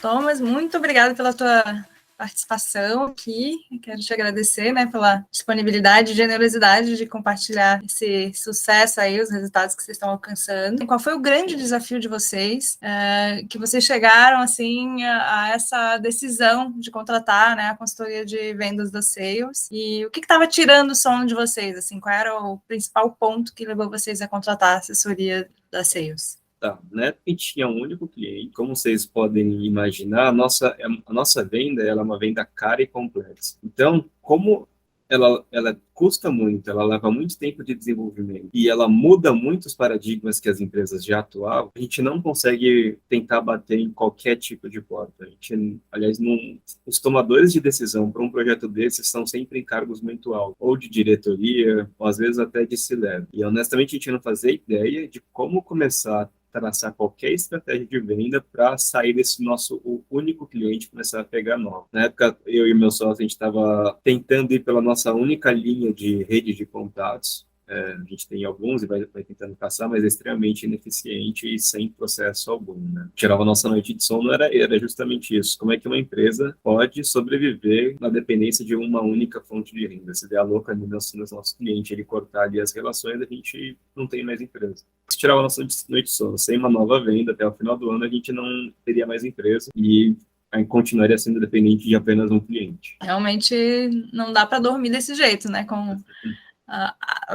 Thomas, muito obrigada pela tua participação aqui. Quero te agradecer, né, pela disponibilidade e generosidade de compartilhar esse sucesso aí, os resultados que vocês estão alcançando. Qual foi o grande desafio de vocês, que vocês chegaram, assim, a essa decisão de contratar, né, a consultoria de vendas da Sales? E o que estava tirando o sono de vocês, assim? Qual era o principal ponto que levou vocês a contratar a assessoria da Sales? Tá, na época a gente tinha um único cliente. Como vocês podem imaginar, a nossa venda ela é uma venda cara e complexa. Então, como ela custa muito, ela leva muito tempo de desenvolvimento e ela muda muitos paradigmas que as empresas já atuavam, a gente não consegue tentar bater em qualquer tipo de porta. A gente, aliás, os tomadores de decisão para um projeto desses são sempre em cargos muito altos, ou de diretoria, ou às vezes até de C-level. E honestamente a gente não fazia ideia de como começar traçar qualquer estratégia de venda para sair desse nosso único cliente e começar a pegar novos. Na época, eu e meu sócio, a gente estava tentando ir pela nossa única linha de rede de contatos. A gente tem alguns e vai tentando caçar, mas é extremamente ineficiente e sem processo algum, né? Tirava a nossa noite de sono era justamente isso. Como é que uma empresa pode sobreviver na dependência de uma única fonte de renda? Se der a louca ali no nosso cliente, ele cortar ali as relações, a gente não tem mais empresa. Se tirava a nossa noite de sono, sem uma nova venda, até o final do ano a gente não teria mais empresa e aí continuaria sendo dependente de apenas um cliente. Realmente não dá para dormir desse jeito, né? Com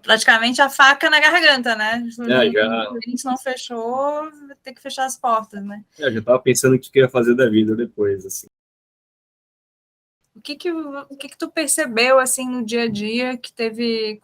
praticamente a faca na garganta, né? Se o cliente não fechou, vai ter que fechar as portas, né? Já estava pensando o que eu ia fazer da vida depois, assim. O que tu percebeu, assim, no dia a dia,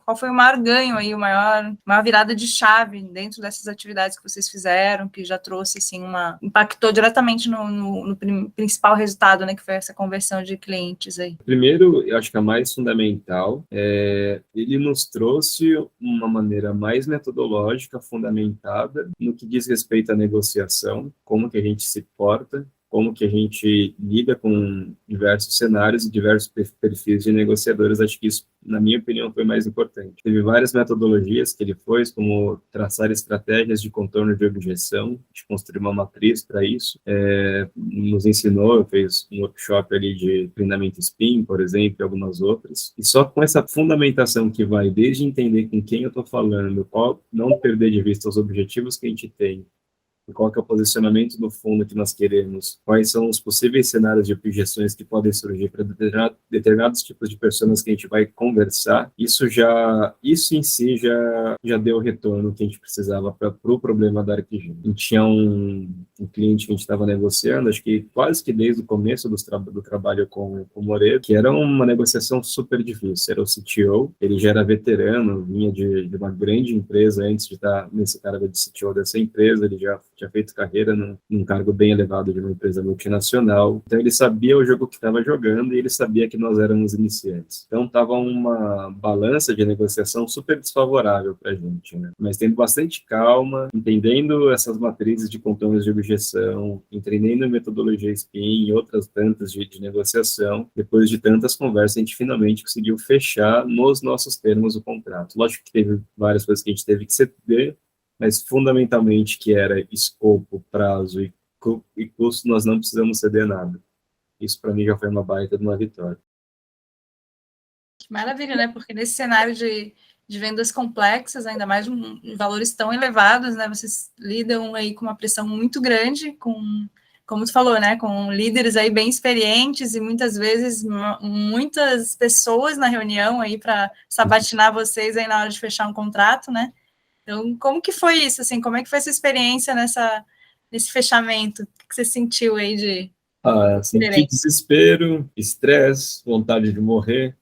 qual foi o maior ganho aí, maior virada de chave dentro dessas atividades que vocês fizeram, que já trouxe, assim, impactou diretamente no principal resultado, né, que foi essa conversão de clientes aí? Primeiro, eu acho que a mais fundamental ele nos trouxe uma maneira mais metodológica, fundamentada no que diz respeito à negociação, como que a gente se porta, como que a gente lida com diversos cenários e diversos perfis de negociadores. Acho que isso, na minha opinião, foi mais importante. Teve várias metodologias que ele fez, como traçar estratégias de contorno de objeção, de construir uma matriz para isso. Nos ensinou, fez um workshop ali de treinamento SPIN, por exemplo, e algumas outras. E só com essa fundamentação que vai desde entender com quem eu estou falando, não perder de vista os objetivos que a gente tem, qual que é o posicionamento do fundo que nós queremos, quais são os possíveis cenários de objeções que podem surgir para determinados tipos de pessoas que a gente vai conversar, isso em si já deu o retorno que a gente precisava para o problema da ArcGen. A gente tinha um cliente que a gente estava negociando, acho que quase que desde o começo do trabalho com o Moreira, que era uma negociação super difícil, era o CTO, ele já era veterano, vinha de uma grande empresa antes de estar nesse cargo de CTO dessa empresa, ele já tinha feito carreira num cargo bem elevado de uma empresa multinacional. Então, ele sabia o jogo que estava jogando e ele sabia que nós éramos iniciantes. Então, estava uma balança de negociação super desfavorável para a gente, né? Mas tendo bastante calma, entendendo essas matrizes de contornos de objeção, entendendo a metodologia SPIN e outras tantas de negociação, depois de tantas conversas, a gente finalmente conseguiu fechar nos nossos termos o contrato. Lógico que teve várias coisas que a gente teve que ceder, mas fundamentalmente que era escopo, prazo e custo, nós não precisamos ceder nada. Isso para mim já foi uma baita de uma vitória. Que maravilha, né? Porque nesse cenário de vendas complexas, ainda mais em valores tão elevados, né? Vocês lidam aí com uma pressão muito grande, como tu falou, né? Com líderes aí bem experientes e muitas vezes muitas pessoas na reunião aí para sabatinar vocês aí na hora de fechar um contrato, né? Então, como que foi isso, assim? Como é que foi essa experiência nesse fechamento? O que você sentiu aí de senti desespero, estresse, vontade de morrer.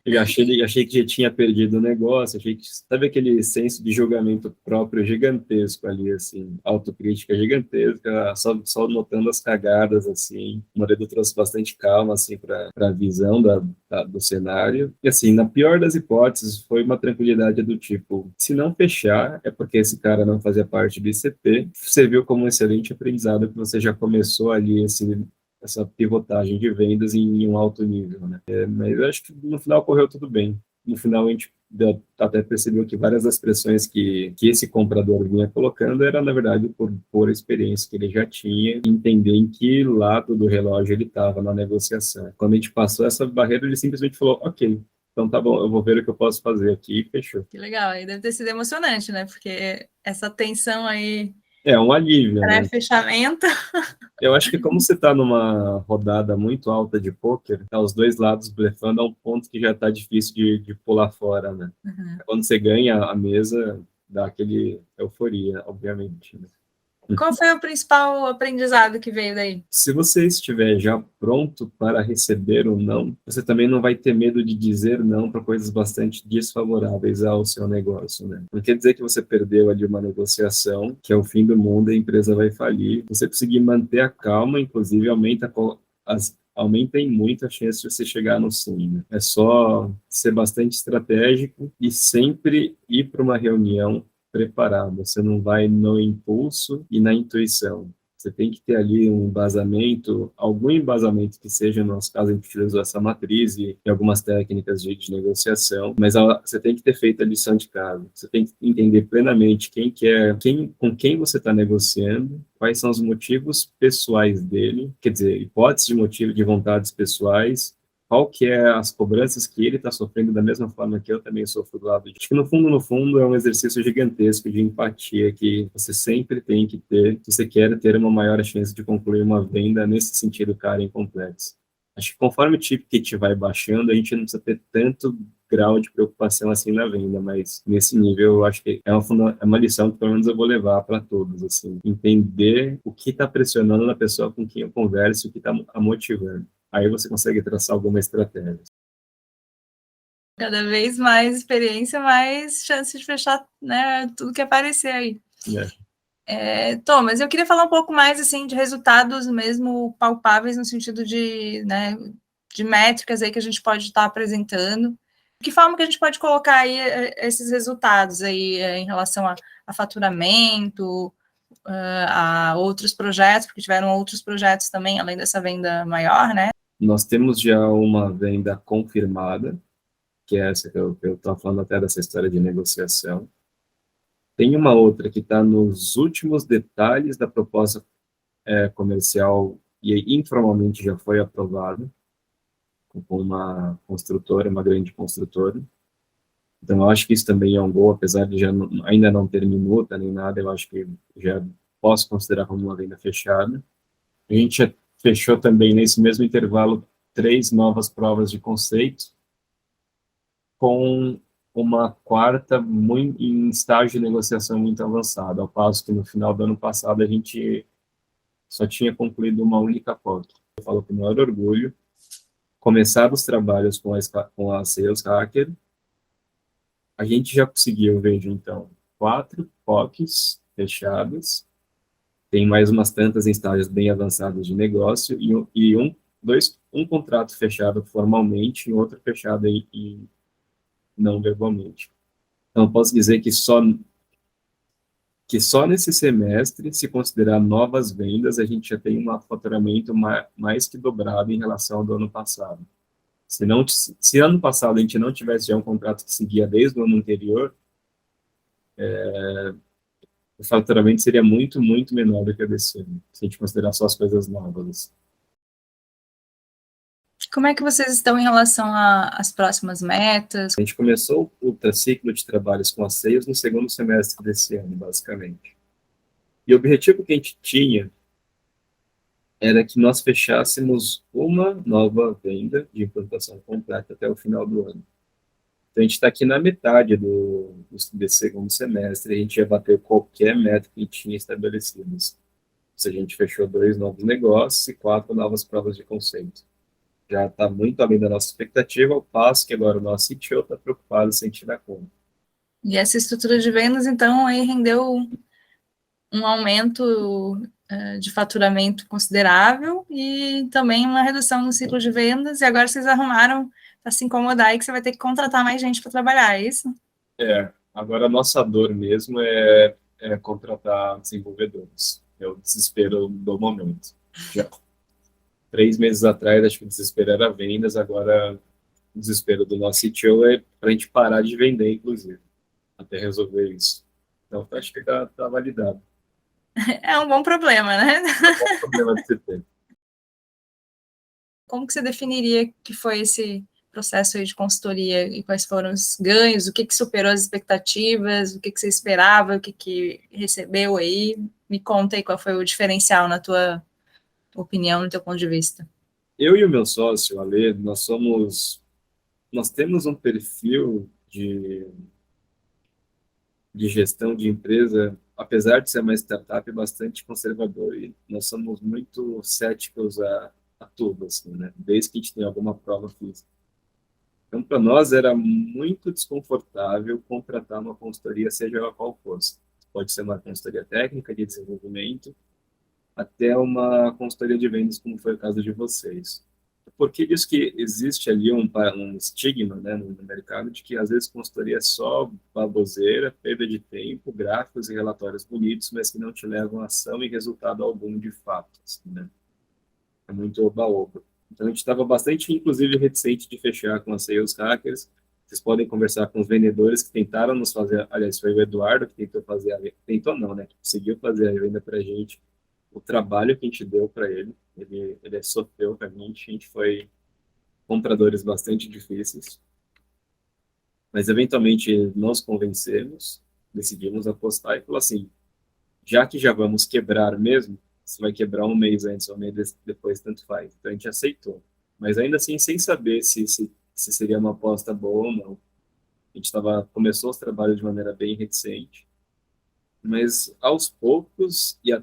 Eu achei que já tinha perdido o negócio, achei que sabe aquele senso de julgamento próprio gigantesco ali, assim, autocrítica gigantesca, só notando as cagadas, assim. O Moreira trouxe bastante calma, assim, para a visão do cenário. E, assim, na pior das hipóteses, foi uma tranquilidade do tipo, se não fechar, é porque esse cara não fazia parte do ICP, você viu como um excelente aprendizado que você já começou ali, assim, essa pivotagem de vendas em um alto nível, né? Mas eu acho que no final correu tudo bem. no final a gente até percebeu que várias das pressões que esse comprador vinha colocando era, na verdade, por experiência que ele já tinha, entender em que lado do relógio ele estava na negociação. Quando a gente passou essa barreira, ele simplesmente falou, ok, então tá bom, eu vou ver o que eu posso fazer aqui e fechou. Que legal, aí deve ter sido emocionante, né? Porque essa tensão aí, É um alívio, né? pré-fechamento. Eu acho que como você está numa rodada muito alta de pôquer, tá os dois lados blefando a um ponto que já está difícil de pular fora, né? Uhum. Quando você ganha a mesa, dá aquele euforia, obviamente, né? Qual foi o principal aprendizado que veio daí? Se você estiver já pronto para receber o não, você também não vai ter medo de dizer não para coisas bastante desfavoráveis ao seu negócio, né? Não quer dizer que você perdeu ali uma negociação, que é o fim do mundo e a empresa vai falir. Você conseguir manter a calma, inclusive aumentem muito a chance de você chegar no sim, né? É só ser bastante estratégico e sempre ir para uma reunião preparado. Você não vai no impulso e na intuição. Você tem que ter ali um embasamento, algum embasamento que seja, no nosso caso, a gente utilizou essa matriz e algumas técnicas de negociação, mas você tem que ter feito a lição de casa. Você tem que entender plenamente com quem você está negociando, quais são os motivos pessoais dele, quer dizer, hipóteses de motivo de vontades pessoais, qual que é as cobranças que ele está sofrendo da mesma forma que eu também sofro do lado de... Acho que no fundo, é um exercício gigantesco de empatia que você sempre tem que ter se você quer ter uma maior chance de concluir uma venda nesse sentido, cara, em complexo. Acho que conforme o ticket vai baixando, a gente não precisa ter tanto grau de preocupação assim na venda, mas nesse nível eu acho que é uma lição que pelo menos eu vou levar para todos, assim, entender o que está pressionando na pessoa com quem eu converso, o que está a motivando. Aí você consegue traçar alguma estratégia. Cada vez mais experiência, mais chance de fechar, né, tudo que aparecer aí. Thomas, eu queria falar um pouco mais assim de resultados mesmo palpáveis no sentido de, né, de métricas aí que a gente pode estar apresentando. De que forma que a gente pode colocar aí esses resultados aí em relação a faturamento, a outros projetos, porque tiveram outros projetos também, além dessa venda maior, né? Nós temos já uma venda confirmada, que é essa que eu estava falando até dessa história de negociação. Tem uma outra que está nos últimos detalhes da proposta comercial e informalmente já foi aprovada com uma construtora, uma grande construtora. Então, eu acho que isso também é um gol, apesar de ainda não ter minuta nem nada, eu acho que já posso considerar como uma venda fechada. A gente já fechou também, nesse mesmo intervalo, 3 novas provas de conceito, com uma quarta em estágio de negociação muito avançado, ao passo que no final do ano passado a gente só tinha concluído uma única POC. Eu falo com o maior orgulho, começar os trabalhos com a Sales Hacker, a gente já conseguiu, veja então, 4 POCs fechadas, tem mais umas tantas em estágios bem avançados de negócio um contrato fechado formalmente e outro fechado e não verbalmente. Então, posso dizer que só nesse semestre, se considerar novas vendas, a gente já tem um faturamento mais que dobrado em relação ao do ano passado. Se ano passado a gente não tivesse já um contrato que seguia desde o ano anterior, o faturamento seria muito, muito menor do que o desse ano, se a gente considerar só as coisas novas. Como é que vocês estão em relação às próximas metas? A gente começou o ciclo de trabalhos com a Sales no segundo semestre desse ano, basicamente. E o objetivo que a gente tinha era que nós fechássemos uma nova venda de implantação completa até o final do ano. Então, a gente está aqui na metade desse segundo semestre, a gente já bateu qualquer meta que a gente tinha estabelecido. Ou seja, a gente fechou 2 novos negócios e 4 novas provas de conceito. Já está muito além da nossa expectativa, ao passo que agora o nosso CTO está preocupado sem te dar conta. E essa estrutura de vendas, então, aí rendeu um aumento de faturamento considerável e também uma redução no ciclo de vendas, e agora vocês arrumaram para se incomodar aí que você vai ter que contratar mais gente para trabalhar, é isso? Agora a nossa dor mesmo é contratar desenvolvedores. É o desespero do momento. Já 3 meses atrás, acho que o desespero era vendas, agora o desespero do nosso CTO é para a gente parar de vender, inclusive, até resolver isso. Então, acho que tá validado. É um bom problema, né? É um bom problema de se ter. Como que você definiria que foi esse processo aí de consultoria e quais foram os ganhos, o que superou as expectativas, o que você esperava, o que recebeu aí? Me conta aí qual foi o diferencial na tua opinião, no teu ponto de vista. Eu e o meu sócio, Ale, nós temos um perfil de gestão de empresa, apesar de ser uma startup, bastante conservador. E nós somos muito céticos a tudo, assim, né? Desde que a gente tem alguma prova física. Então, para nós era muito desconfortável contratar uma consultoria, seja ela qual fosse. Pode ser uma consultoria técnica de desenvolvimento, até uma consultoria de vendas, como foi o caso de vocês. Porque diz que existe ali um estigma, né, no mercado de que às vezes consultoria é só baboseira, perda de tempo, gráficos e relatórios bonitos, mas que não te levam a ação e resultado algum de fato, assim, né? É muito oba-oba. Então a gente estava bastante, inclusive, reticente de fechar com as sales hackers. Vocês podem conversar com os vendedores que tentaram nos fazer, aliás, foi o Eduardo que tentou fazer, tentou não, né, que conseguiu fazer a venda para a gente, o trabalho que a gente deu para ele sofreu com a gente foi compradores bastante difíceis, mas eventualmente nós convencemos, decidimos apostar e falou assim, já que já vamos quebrar mesmo, se vai quebrar um mês antes ou um mês depois, tanto faz. Então a gente aceitou, mas ainda assim sem saber se seria uma aposta boa ou não. A gente começou os trabalhos de maneira bem reticente, mas aos poucos e a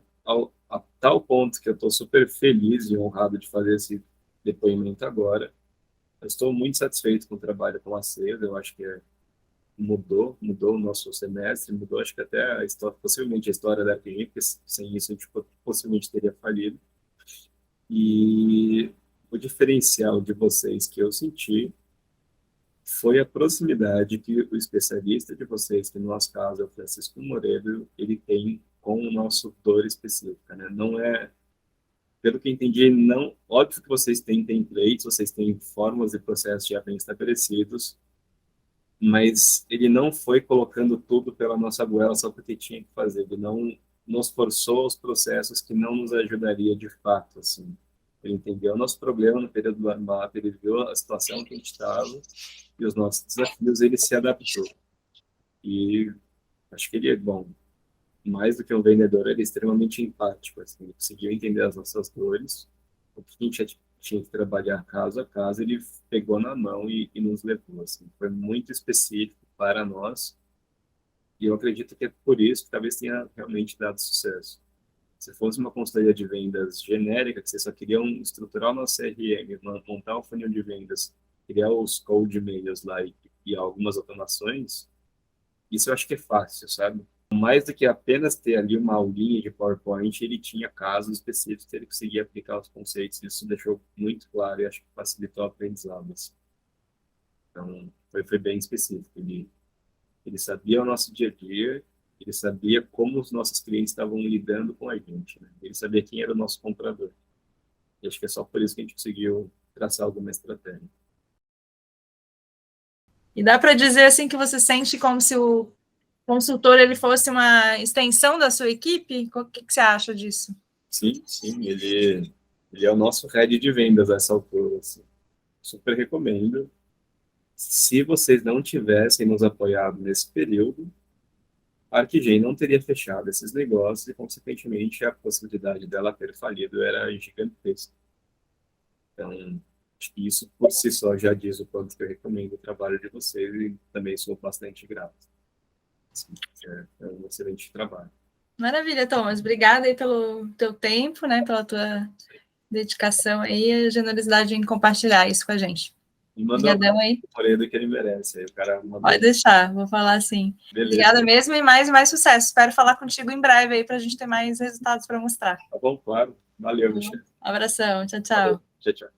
tal ponto que eu estou super feliz e honrado de fazer esse depoimento agora. Eu estou muito satisfeito com o trabalho com a CES, eu acho que mudou o nosso semestre, mudou acho que até a história, possivelmente a história da RPG, porque sem isso a gente possivelmente teria falido. E o diferencial de vocês que eu senti foi a proximidade que o especialista de vocês, que no nosso caso é o Francisco Moreira, ele tem com o nosso dor específica, né? Não é, pelo que entendi, não, óbvio que vocês têm templates, vocês têm formas e processos já bem estabelecidos, mas ele não foi colocando tudo pela nossa goela só porque tinha que fazer, ele não nos forçou aos processos que não nos ajudaria de fato, assim. Ele entendeu o nosso problema no período do AMAP, ele viu a situação que a gente estava e os nossos desafios, ele se adaptou. E acho que ele é bom, mais do que um vendedor, ele é extremamente empático, assim, ele conseguiu entender as nossas dores, o que a gente tinha que trabalhar caso a caso, ele pegou na mão e nos levou, assim, foi muito específico para nós, e eu acredito que é por isso que talvez tenha realmente dado sucesso. Se fosse uma consultoria de vendas genérica, que vocês só queriam estruturar o nosso CRM, montar o funil de vendas, criar os cold mails lá e algumas automações, isso eu acho que é fácil, sabe? Mais do que apenas ter ali uma aulinha de PowerPoint, ele tinha casos específicos que ele conseguia aplicar os conceitos. Isso deixou muito claro e acho que facilitou o aprendizado. Assim. Então, foi bem específico. Ele sabia o nosso dia a dia, ele sabia como os nossos clientes estavam lidando com a gente. Né? Ele sabia quem era o nosso comprador. E acho que é só por isso que a gente conseguiu traçar alguma estratégia. E dá para dizer assim que você sente como se o consultor ele fosse uma extensão da sua equipe? O que você acha disso? Sim, ele é o nosso head de vendas a essa altura. Assim. Super recomendo. Se vocês não tivessem nos apoiado nesse período, a ArcGen não teria fechado esses negócios e, consequentemente, a possibilidade dela ter falido era gigantesca. Então, acho que isso por si só já diz o quanto que eu recomendo o trabalho de vocês e também sou bastante grato. Assim, é um excelente trabalho. Maravilha, Thomas. Obrigada aí pelo teu tempo, né, pela tua dedicação aí e a generosidade em compartilhar isso com a gente. E manda Obrigadão aí. o Moreira que ele merece. Aí, o cara Pode deixar, vou falar assim. Beleza. Obrigada mesmo e mais sucesso. Espero falar contigo em breve aí para a gente ter mais resultados para mostrar. Tá bom, claro. Valeu, Michel. Abração, tchau, tchau. Valeu. Tchau, tchau.